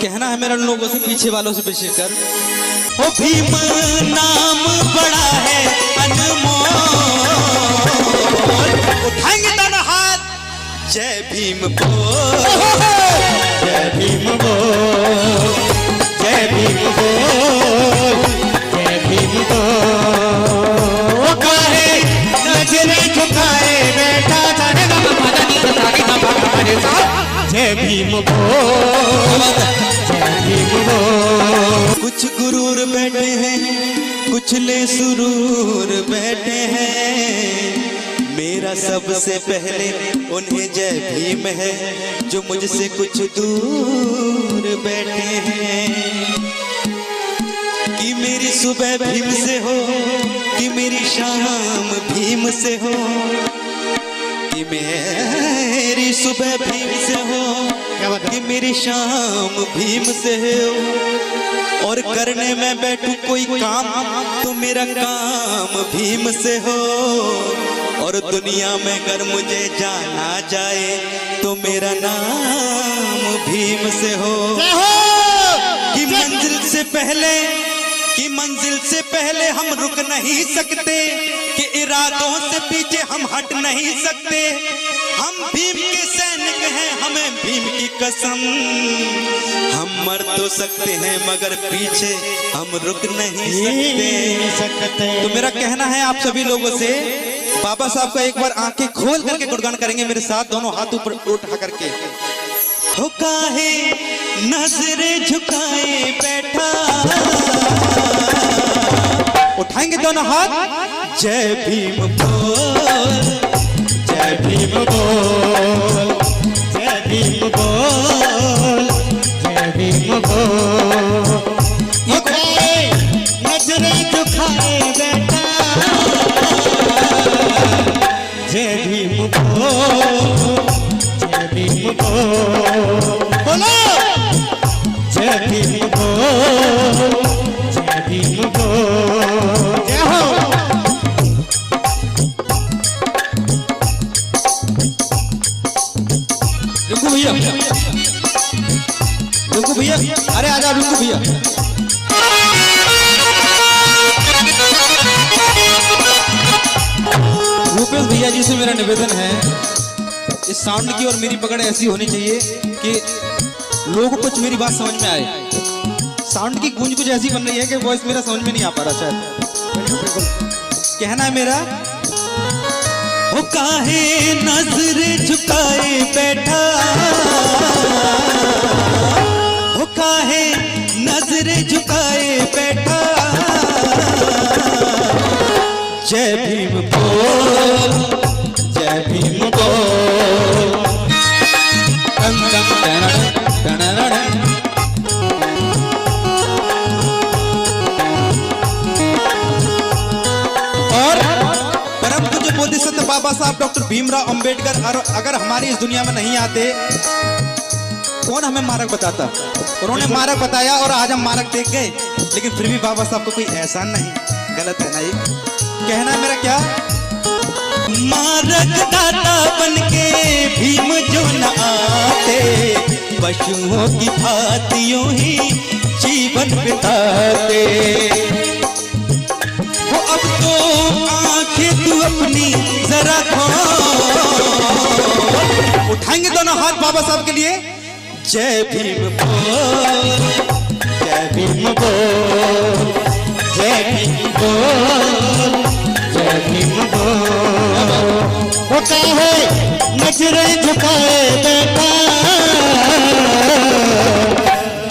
कहना है मेरा लोगों से, पीछे वालों से विशेषकर, ओ भीम नाम बड़ा है अनमोल, उठाएंगे दोनों हाथ, जय भीम बोल, जय भीम बोल, जय भीम बोल, जय भीम बोल। काहे नजरें झुकाए बैठा जय भीम बोल, जय भीम बोल। कुछ गुरूर बैठे हैं, कुछ ले सुरूर बैठे हैं, मेरा सबसे पहले उन्हें जय भीम है, जो मुझसे कुछ दूर बैठे हैं। कि मेरी सुबह भीम से हो, कि मेरी शाम भीम से हो, कि मेरी सुबह भीम से हो, कि मेरी शाम भीम से हो, और करने में बैठूं कोई काम तो मेरा काम भीम से हो, और दुनिया में अगर मुझे जाना जाए तो मेरा नाम भीम से हो। कि मंजिल से पहले हम रुक नहीं सकते, कि इरादों से पीछे हम हट नहीं सकते, हम भीम के सैनिक हैं, हमें भीम की कसम, हम मर तो सकते हैं मगर पीछे हम रुक नहीं सकते। तो मेरा कहना है आप सभी लोगों से, बाबा साहब का एक बार आंखें खोल करके गुणगान करेंगे मेरे साथ, दोनों हाथ ऊपर उठा करके। हो काहे नजरें झुकाए बैठा, उठाएंगे दोनों हाथ, जय भीम बोल, जय भीम बोल, जय भीम बोल, जय भीम बोल। नजरें झुकाए बैठा, जय भीम बोल, जय भीम बोल। बोलो जय भीम बोल, जय भीम बोल। जय हो। रुको भैया, रुको भैया, अरे आजा रुको भैया। भूपेश भैया जी से मेरा निवेदन है, इस साउंड की और मेरी पकड़ ऐसी होनी चाहिए कि लोगों को कुछ मेरी बात समझ में आए। साउंड की गूंज कुछ ऐसी बन रही है कि वॉइस मेरा समझ में नहीं आ पा रहा शायद। कहना है मेरा, हो काहे नजरें झुकाए बैठा, हो काहे नजरें झुकाए बैठा, जय भीम बोल, जय भीम बोल। और परम पूज्य बोधिसत्व बाबा साहब डॉक्टर भीमराव अंबेडकर अगर हमारी इस दुनिया में नहीं आते, कौन हमें मार्ग बताता? उन्होंने मार्ग बताया और आज हम मार्ग देख गए, लेकिन फिर भी बाबा साहब को कोई एहसान नहीं। गलत है ना ये? कहना है मेरा क्या, मार्ग दाता बनके भीम जो न आते, पशुओं की भांति यूं ही जीवन बिताते। वो अब तो आंखें तू अपनी जरा खोल, उठाएंगे दोनों हाथ बाबा साहब के लिए, जय भीम बोल, जय भीम बोल, जय भीम बोल, जय भीम बोल। वो काहे नजरें झुकाए बैठा,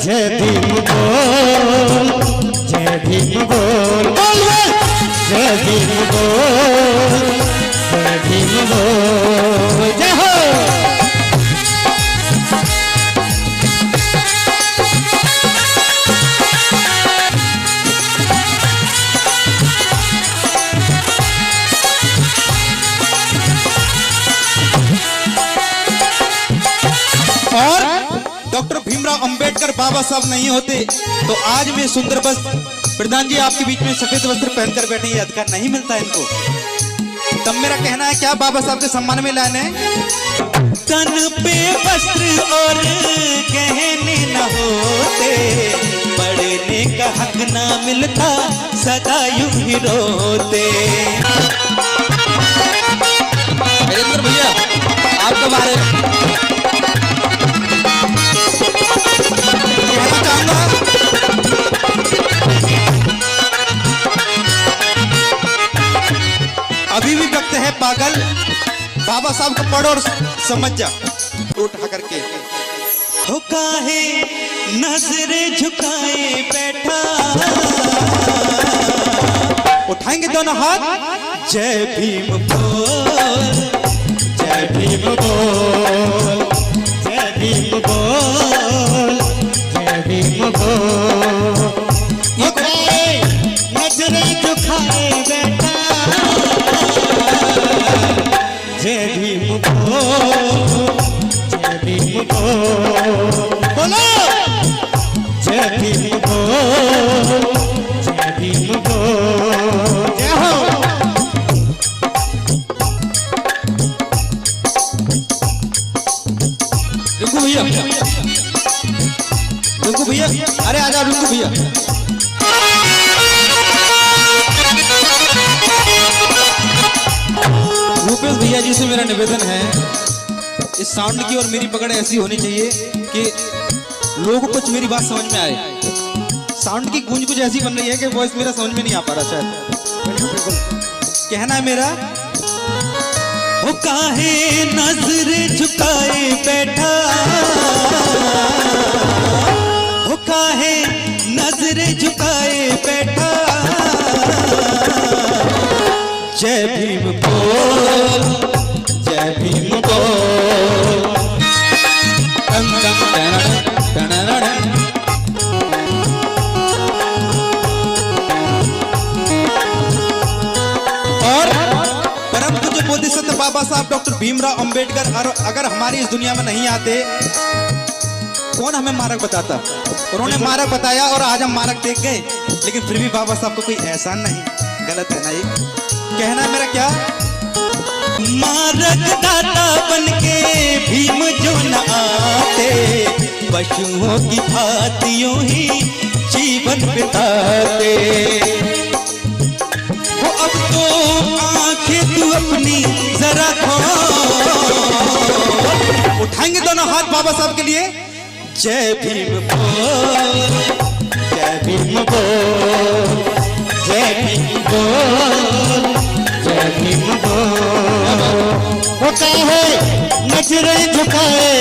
जय भीम बोल, जय भीम बोल। जय भीम बोल, जय भीम बोल। जय हो। और डॉक्टर भीमराव अंबेडकर बाबा साहब नहीं होते तो आज मैं सुंदर वस्त्र प्रधान जी आपके बीच में सफेद वस्त्र पहनकर बैठे, ये अधिकार नहीं मिलता इनको। तब मेरा कहना है क्या बाबा साहब के सम्मान में लाने, तन पे वस्त्र और गहने न हो का हक ना मिलता सदा यूं ही रोते। वीरेंद्र भैया आपके बारे में कहना चाहूंगा, अभी भी वक्त है पागल, बाबा साहब को पढ़ो और समझ जा। उठा करके हो काहे नजरे झुकाए बैठा, उठाएंगे दोनों हाथ, जय भीम बोल, जय भीम बोल, जय भीम बोल, जय भीम बोल। ये नजरे झुकाए बैठा, जय भीम बोल, जय भीम बोल, बोलो जय भीम बोल, जय भीम बोल, जय हो। रिंकू भैया, रिंकू भैया, अरे आजा रिंकू भैया। रूपेश भैया जी से मेरा निवेदन है, इस साउंड की और मेरी पकड़ ऐसी होनी चाहिए कि लोगों को कुछ मेरी बात समझ में आए। साउंड की गूंज कुछ ऐसी बन रही है कि वॉइस मेरा समझ में नहीं आ पा रहा शायद। कहना है मेरा, हो काहे नजरे झुकाए बैठा, हो काहे नजरे झुकाए बैठा, जय भीम बोल, जय भीम बोल। टंग टंग टनन टनन। और परम पूज्य बोधिसत्व बाबा साहब डॉक्टर भीमराव अंबेडकर अगर हमारी इस दुनिया में नहीं आते, कौन हमें मार्ग बताता। उन्होंने मार्ग बताया और आज हम मार्ग देख गए, लेकिन फिर भी बाबा साहब को कोई एहसान नहीं। गलत है ना ये? कहना है मेरा क्या, मार्ग दाता बनके भीम जो न आते, पशुओं की भांति यूं ही जीवन बिताते। वो अब तो आंखें तू अपनी जरा खोल, उठाएंगे दोनों हाथ बाबा साहब के लिए, जय भीम बोल, जय भीम बोल, जय भीम बोल, जय भीम बोल। होता है नजरे झुकाए